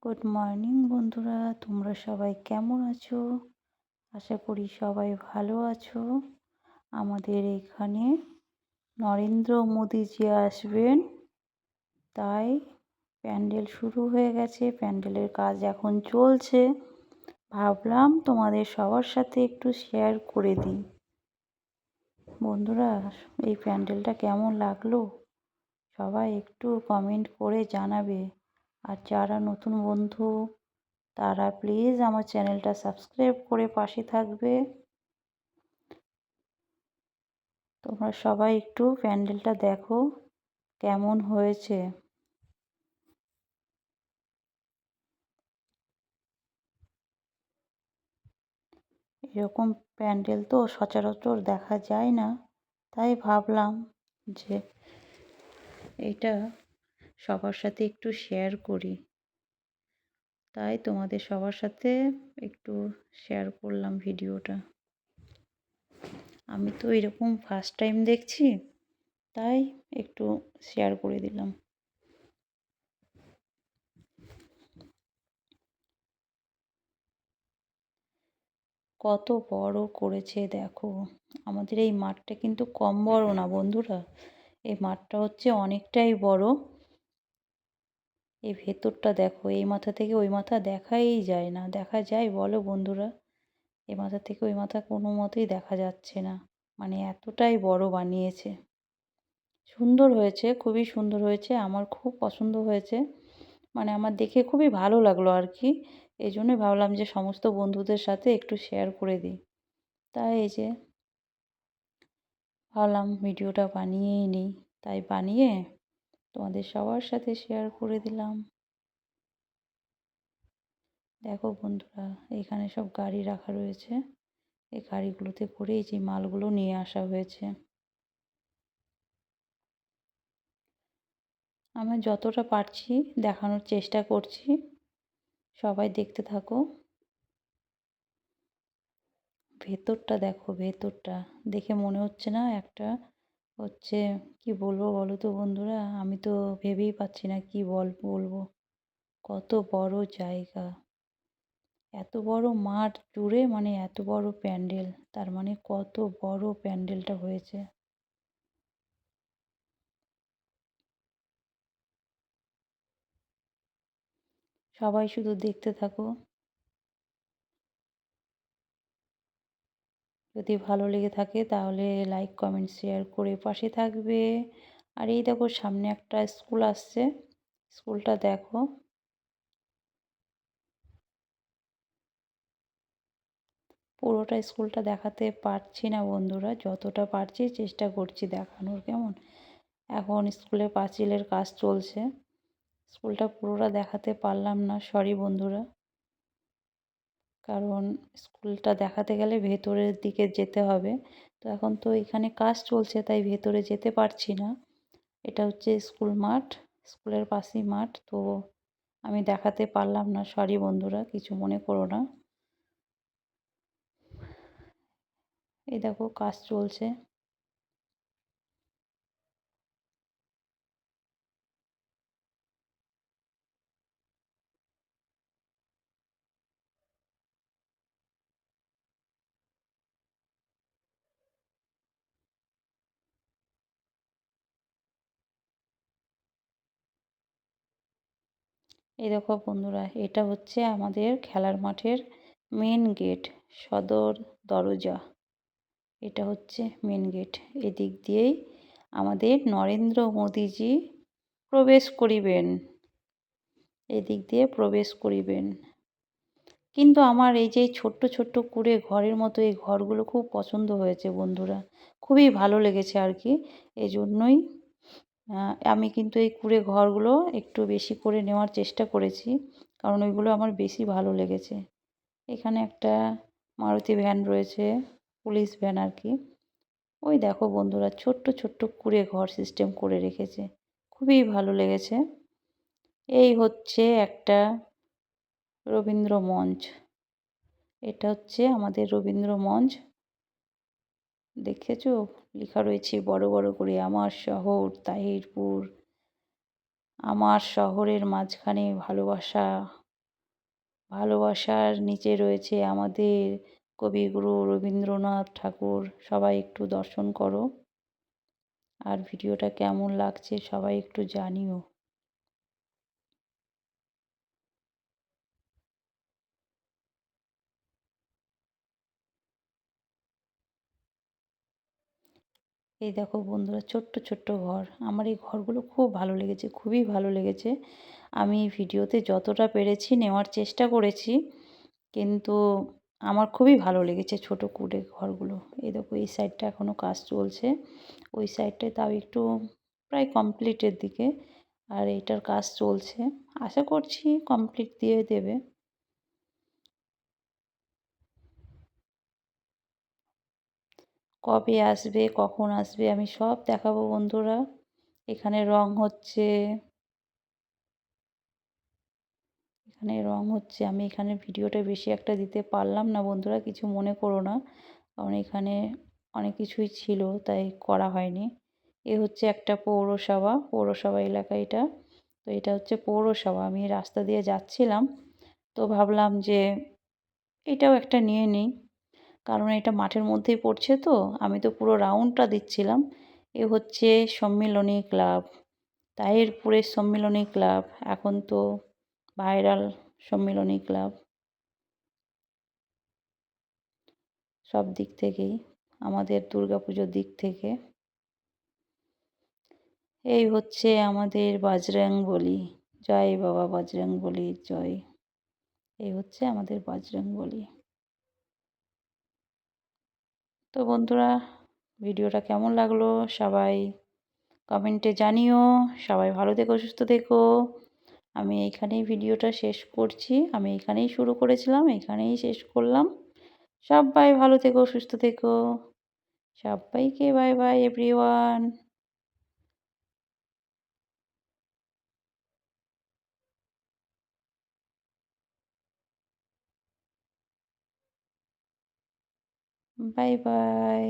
Good morning বন্ধুরা, তোমরা সবাই কেমন আছো? আশা করি সবাই ভালো আছো। আমাদের এখানে নরেন্দ্র মোদীজি আসবেন, তাই প্যান্ডেল শুরু হয়ে গেছে। প্যান্ডেলের কাজ এখন চলছে। ভাবলাম তোমাদের সবার সাথে একটু শেয়ার করে দিই। বন্ধুরা, এই প্যান্ডেলটা কেমন লাগলো সবাই একটু কমেন্ট করে জানাবে। আর যারা নতুন বন্ধু তারা প্লিজ আমার চ্যানেলটা সাবস্ক্রাইব করে পাশে থাকবে। তোমরা সবাই একটু প্যান্ডেলটা দেখো কেমন হয়েছে। এরকম প্যান্ডেল তো সচরাচর দেখা যায় না, তাই ভাবলাম যে এটা সবার সাথে একটু শেয়ার করি। তাই তোমাদের সবার সাথে একটু শেয়ার করলাম ভিডিওটা। আমি তো এরকম ফার্স্ট টাইম দেখছি, তাই একটু শেয়ার করে দিলাম। কত বড় করেছে দেখো। আমাদের এই মাঠটা কিন্তু কম বড় না বন্ধুরা, এই মাঠটা হচ্ছে অনেকটাই বড়। এই ভেতরটা দেখো, এই মাথা থেকে ওই মাথা দেখাই যায় না। দেখা যায় বলো বন্ধুরা? এই মাথা থেকে ওই মাথা কোনো মতেই দেখা যাচ্ছে না, মানে এতটাই বড় বানিয়েছে। সুন্দর হয়েছে, খুবই সুন্দর হয়েছে, আমার খুব পছন্দ হয়েছে। মানে আমার দেখে খুবই ভালো লাগলো আর কি। এই জন্যই ভাবলাম যে সমস্ত বন্ধুদের সাথে একটু শেয়ার করে দিই। তাই এই যে ভাবলাম ভিডিওটা বানিয়েই নিই, তাই বানিয়ে তোমাদের সবার সাথে শেয়ার করে দিলাম। দেখো বন্ধুরা, এখানে সব গাড়ি রাখা রয়েছে। এই গাড়িগুলোতে করেই যে মালগুলো নিয়ে আসা হয়েছে। আমি যতটা পারছি দেখানোর চেষ্টা করছি, সবাই দেখতে থাকো। ভেতরটা দেখো, ভেতরটা দেখে মনে হচ্ছে না একটা হচ্ছে, কি বলবো বলো তো বন্ধুরা, আমি তো ভেবেই পাচ্ছি না কি বলবো। কত বড় জায়গা, এত বড় মাঠ জুড়ে, মানে এত বড় প্যান্ডেল, তার মানে কত বড় প্যান্ডেলটা হয়েছে। সবাই শুধু দেখতে থাকো। যদি ভালো লেগে থাকে তাহলে লাইক কমেন্ট শেয়ার করে পাশে থাকবে। আর এই দেখো সামনে একটা স্কুল আসছে, স্কুলটা দেখো। পুরোটা স্কুলটা দেখাতে পারছি না বন্ধুরা, যতটা পারছি চেষ্টা করছি দেখানোর। কেমন, এখন স্কুলে পাঁচিলের কাজ চলছে, স্কুলটা পুরোটা দেখাতে পারলাম না, সরি বন্ধুরা। কারণ স্কুলটা দেখাতে গেলে ভেতরের দিকে যেতে হবে, তো এখন তো এখানে কাজ চলছে তাই ভেতরে যেতে পারছি না। এটা হচ্ছে স্কুল মাঠ, স্কুলের পাশেই মাঠ, তো আমি দেখাতে পারলাম না, সরি বন্ধুরা, কিছু মনে করো না। এই দেখো কাজ চলছে। এই দেখো বন্ধুরা, এটা হচ্ছে আমাদের খেলার মাঠের মেন গেট, সদর দরজা। এটা হচ্ছে মেন গেট। এদিক দিয়েই আমাদের নরেন্দ্র মোদীজি প্রবেশ করিবেন, এদিক দিয়ে প্রবেশ করিবেন। কিন্তু আমার এই যে ছোট্ট ছোট্ট কুঁড়ে ঘরের মতো এই ঘরগুলো খুব পছন্দ হয়েছে বন্ধুরা, খুবই ভালো লেগেছে আর কি। এই জন্যই আমি কিন্তু এই কুঁড়ে ঘরগুলো একটু বেশি করে নেওয়ার চেষ্টা করেছি, কারণ ওইগুলো আমার বেশি ভালো লেগেছে। এখানে একটা মারুতি ভ্যান রয়েছে, পুলিশ ভ্যান আর কি। ওই দেখো বন্ধুরা, ছোট্ট ছোট্ট কুঁড়ে ঘর সিস্টেম করে রেখেছে, খুবই ভালো লেগেছে। এই হচ্ছে একটা রবীন্দ্র মঞ্চ, এটা হচ্ছে আমাদের রবীন্দ্র মঞ্চ। দেখেছো, লেখা রয়েছে বড় বড় করে, আমার শহর তাহিরপুর, আমার শহরের মাঝখানে ভালোবাসা। ভালোবাসার নিচে রয়েছে আমাদের কবিগুরু রবীন্দ্রনাথ ঠাকুর। সবাই একটু দর্শন করো, আর ভিডিওটা কেমন লাগছে সবাই একটু জানিও। এই দেখো বন্ধুরা, ছোট্ট ছোট্ট ঘর। আমার এই ঘরগুলো খুব ভালো লেগেছে, খুবই ভালো লেগেছে। আমি ভিডিওতে যতটা পেরেছি নেওয়ার চেষ্টা করেছি, কিন্তু আমার খুবই ভালো লেগেছে ছোট কুঁড়ে ঘরগুলো। এই দেখো এই সাইডটা এখনও কাজ চলছে, ওই সাইডটায় তাও একটু প্রায় কমপ্লিটের দিকে, আর এইটার কাজ চলছে। আশা করছি কমপ্লিট দিয়ে দেবে। কবে আসবে, কখন আসবে, আমি সব দেখাবো বন্ধুরা। এখানে রং হচ্ছে, এখানে রং হচ্ছে। আমি এখানে ভিডিওটা বেশি একটা দিতে পারলাম না বন্ধুরা, কিছু মনে করো না, কারণ এখানে অনেক কিছুই ছিল তাই করা হয়নি। এ হচ্ছে একটা পৌরসভা, পৌরসভা এলাকা এটা। তো এটা হচ্ছে পৌরসভা। আমি রাস্তা দিয়ে যাচ্ছিলাম, তো ভাবলাম যে এটাও একটা নিয়ে নিই, কারণ এটা মাঠের মধ্যেই পড়ছে, তো আমি তো পুরো রাউন্ডটা দিচ্ছিলাম। এ হচ্ছে সম্মিলনী ক্লাব, তাহিরপুরের সম্মিলনী ক্লাব, এখন তো ভাইরাল সম্মিলনী ক্লাব। সব দিক থেকেই, আমাদের দুর্গাপুজোর দিক থেকে। এই হচ্ছে আমাদের বজরংবলী। জয় বাবা বজরংবলী জয়। এই হচ্ছে আমাদের বজরংবলী। তো বন্ধুরা, ভিডিওটা কেমন লাগলো সবাই কমেন্টে জানিও। সবাই ভালো থেকো, সুস্থ থেকো। আমি এইখানেই ভিডিওটা শেষ করছি। আমি এইখানেই শুরু করেছিলাম, এইখানেই শেষ করলাম। সবাই ভালো থেকো, সুস্থ থেকো। সবাইকে bye bye everyone. Bye bye.